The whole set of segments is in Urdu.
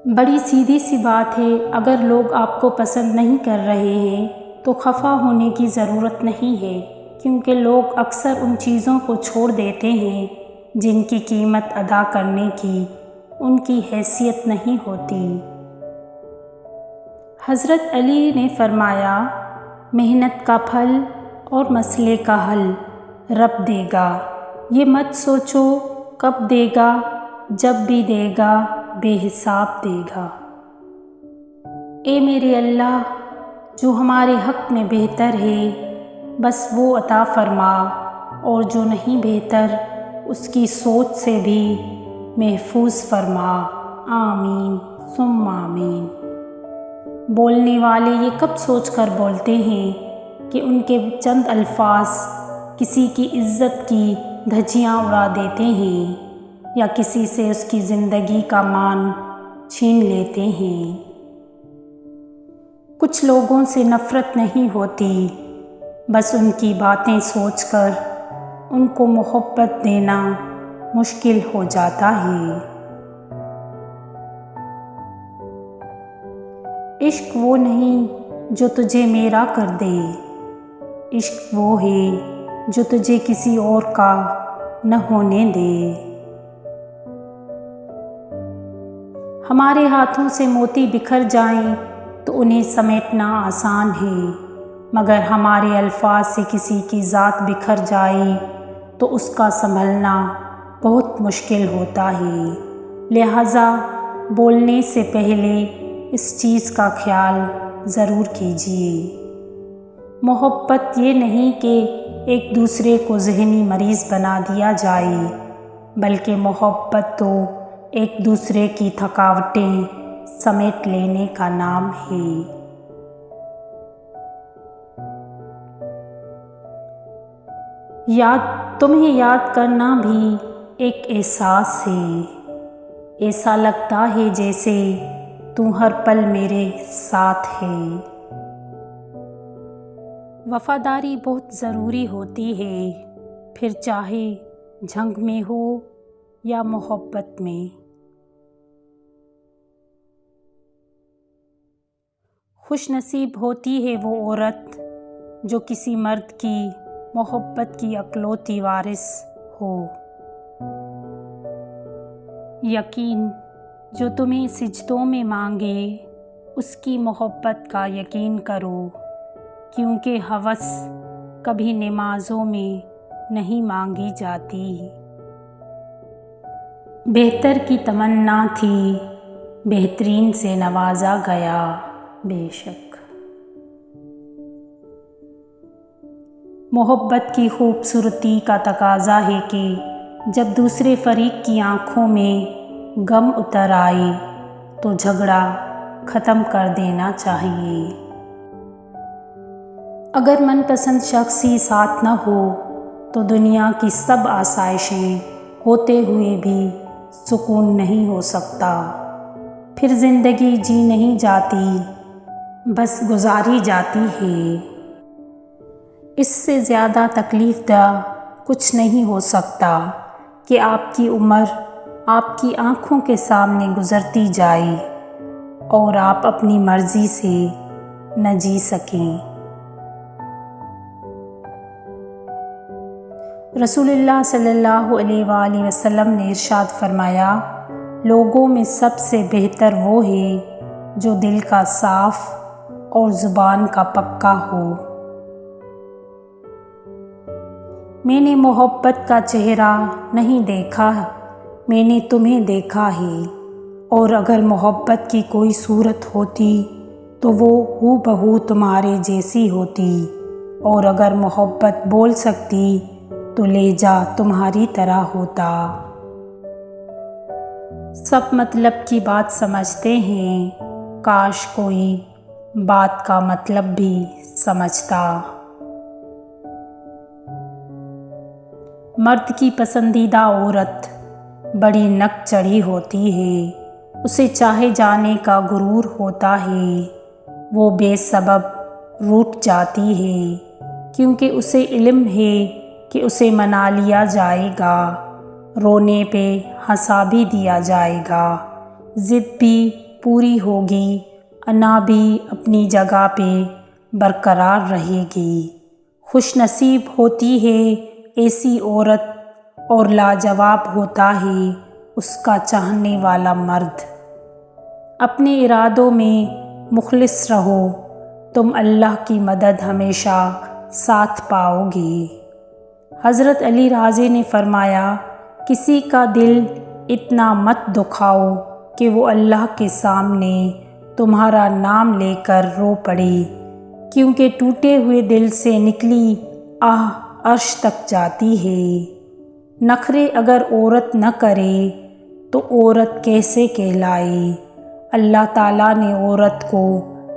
بڑی سیدھی سی بات ہے، اگر لوگ آپ کو پسند نہیں کر رہے ہیں تو خفا ہونے کی ضرورت نہیں ہے، کیونکہ لوگ اکثر ان چیزوں کو چھوڑ دیتے ہیں جن کی قیمت ادا کرنے کی ان کی حیثیت نہیں ہوتی۔ حضرت علی نے فرمایا، محنت کا پھل اور مسئلے کا حل رب دے گا، یہ مت سوچو کب دے گا، جب بھی دے گا بے حساب دے گا۔ اے میرے اللہ، جو ہمارے حق میں بہتر ہے بس وہ عطا فرما، اور جو نہیں بہتر اس کی سوچ سے بھی محفوظ فرما، آمین ثم آمین۔ بولنے والے یہ کب سوچ کر بولتے ہیں کہ ان کے چند الفاظ کسی کی عزت کی دھجیاں اڑا دیتے ہیں یا کسی سے اس کی زندگی کا مان چھین لیتے ہیں۔ کچھ لوگوں سے نفرت نہیں ہوتی، بس ان کی باتیں سوچ کر ان کو محبت دینا مشکل ہو جاتا ہے۔ عشق وہ نہیں جو تجھے میرا کر دے، عشق وہ ہے جو تجھے کسی اور کا نہ ہونے دے۔ ہمارے ہاتھوں سے موتی بکھر جائیں تو انہیں سمیٹنا آسان ہے، مگر ہمارے الفاظ سے کسی کی ذات بکھر جائے تو اس کا سنبھلنا بہت مشکل ہوتا ہے۔ لہٰذا بولنے سے پہلے اس چیز کا خیال ضرور کیجیے۔ محبت یہ نہیں کہ ایک دوسرے کو ذہنی مریض بنا دیا جائے، بلکہ محبت تو ایک دوسرے کی تھکاوٹیں سمیٹ لینے کا نام ہے۔ تمہیں یاد کرنا بھی ایک احساس ہے، ایسا لگتا ہے جیسے تو ہر پل میرے ساتھ ہے۔ وفاداری بہت ضروری ہوتی ہے، پھر چاہے جنگ میں ہو یا محبت میں۔ خوش نصیب ہوتی ہے وہ عورت جو کسی مرد کی محبت کی اکلوتی وارث ہو۔ یقین جو تمہیں سجدوں میں مانگے، اس کی محبت کا یقین کرو، کیونکہ ہوس کبھی نمازوں میں نہیں مانگی جاتی۔ بہتر کی تمنا تھی، بہترین سے نوازا گیا بے شک۔ محبت کی خوبصورتی کا تقاضا ہے کہ جب دوسرے فریق کی آنکھوں میں غم اتر آئے تو جھگڑا ختم کر دینا چاہیے۔ اگر من پسند شخص ہی ساتھ نہ ہو تو دنیا کی سب آسائشیں ہوتے ہوئے بھی سکون نہیں ہو سکتا، پھر زندگی جی نہیں جاتی، بس گزاری جاتی ہے۔ اس سے زیادہ تکلیف دہ کچھ نہیں ہو سکتا کہ آپ کی عمر آپ کی آنکھوں کے سامنے گزرتی جائے اور آپ اپنی مرضی سے نہ جی سکیں۔ رسول اللہ صلی اللہ علیہ وآلہ وسلم نے ارشاد فرمایا، لوگوں میں سب سے بہتر وہ ہے جو دل کا صاف اور زبان کا پکا ہو۔ میں نے محبت کا چہرہ نہیں دیکھا، میں نے تمہیں دیکھا ہے، اور اگر محبت کی کوئی صورت ہوتی تو وہ ہو بہو تمہارے جیسی ہوتی، اور اگر محبت بول سکتی تو لہجہ تمہاری طرح ہوتا۔ سب مطلب کی بات سمجھتے ہیں، کاش کوئی بات کا مطلب بھی سمجھتا۔ مرد کی پسندیدہ عورت بڑی نک چڑھی ہوتی ہے، اسے چاہے جانے کا غرور ہوتا ہے، وہ بے سبب روٹھ جاتی ہے، کیونکہ اسے علم ہے کہ اسے منا لیا جائے گا، رونے پہ ہنسا بھی دیا جائے گا، ضد بھی پوری ہوگی، انا بھی اپنی جگہ پہ برقرار رہے گی۔ خوش نصیب ہوتی ہے ایسی عورت، اور لاجواب ہوتا ہے اس کا چاہنے والا مرد۔ اپنے ارادوں میں مخلص رہو، تم اللہ کی مدد ہمیشہ ساتھ پاؤ گے۔ حضرت علی راضی نے فرمایا، کسی کا دل اتنا مت دکھاؤ کہ وہ اللہ کے سامنے تمہارا نام لے کر رو پڑے، کیونکہ ٹوٹے ہوئے دل سے نکلی آہ عرش تک جاتی ہے۔ نخرے اگر عورت نہ کرے تو عورت کیسے کہلائے؟ اللہ تعالیٰ نے عورت کو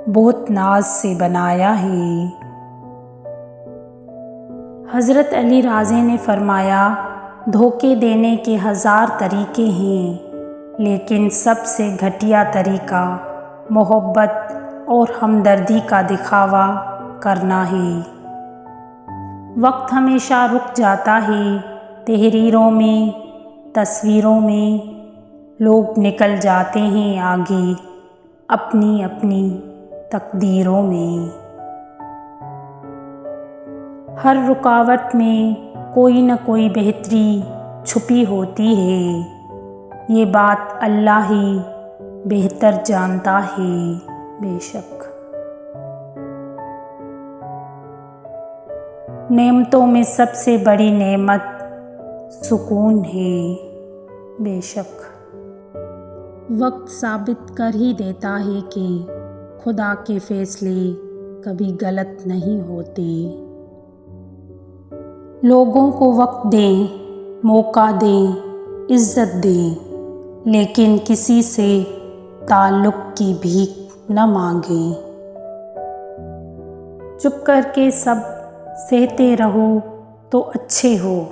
بہت ناز سے بنایا ہے۔ حضرت علی راضی نے فرمایا، دھوکے دینے کے 1000 طریقے ہیں، لیکن سب سے گھٹیا طریقہ محبت اور ہمدردی کا دکھاوا کرنا ہے۔ وقت ہمیشہ رک جاتا ہے، تحریروں میں، تصویروں میں لوگ نکل جاتے ہیں آگے اپنی اپنی تقدیروں میں۔ ہر رکاوٹ میں کوئی نہ کوئی بہتری چھپی ہوتی ہے، یہ بات اللہ ہی بہتر جانتا ہے بے شک۔ نعمتوں میں سب سے بڑی نعمت سکون ہے بے شک۔ وقت ثابت کر ہی دیتا ہے کہ خدا کے فیصلے کبھی غلط نہیں ہوتے۔ لوگوں کو وقت دیں، موقع دیں، عزت دیں، لیکن کسی سے تعلق کی بھیک نہ مانگیں۔ چپ کر کے سب سہتے رہو تو اچھے ہو،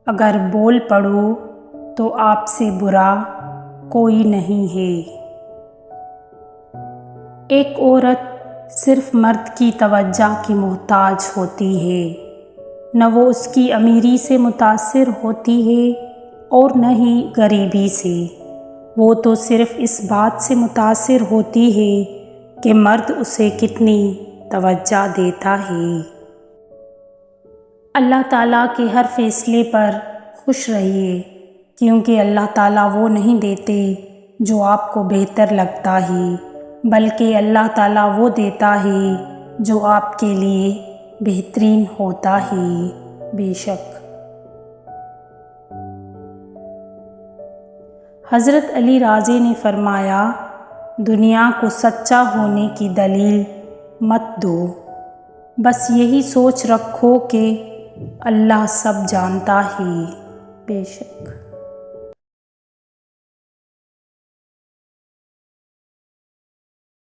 اگر بول پڑو تو آپ سے برا کوئی نہیں ہے۔ ایک عورت صرف مرد کی توجہ کی محتاج ہوتی ہے، نہ وہ اس کی امیری سے متاثر ہوتی ہے اور نہ ہی غریبی سے، وہ تو صرف اس بات سے متاثر ہوتی ہے کہ مرد اسے کتنی توجہ دیتا ہے۔ اللہ تعالیٰ کے ہر فیصلے پر خوش رہیے، کیونکہ اللہ تعالیٰ وہ نہیں دیتے جو آپ کو بہتر لگتا ہے، بلکہ اللہ تعالیٰ وہ دیتا ہے جو آپ کے لیے بہترین ہوتا ہے بے شک۔ حضرت علی راضی نے فرمایا، دنیا کو سچا ہونے کی دلیل مت دو، بس یہی سوچ رکھو کہ اللہ سب جانتا ہے بے شک۔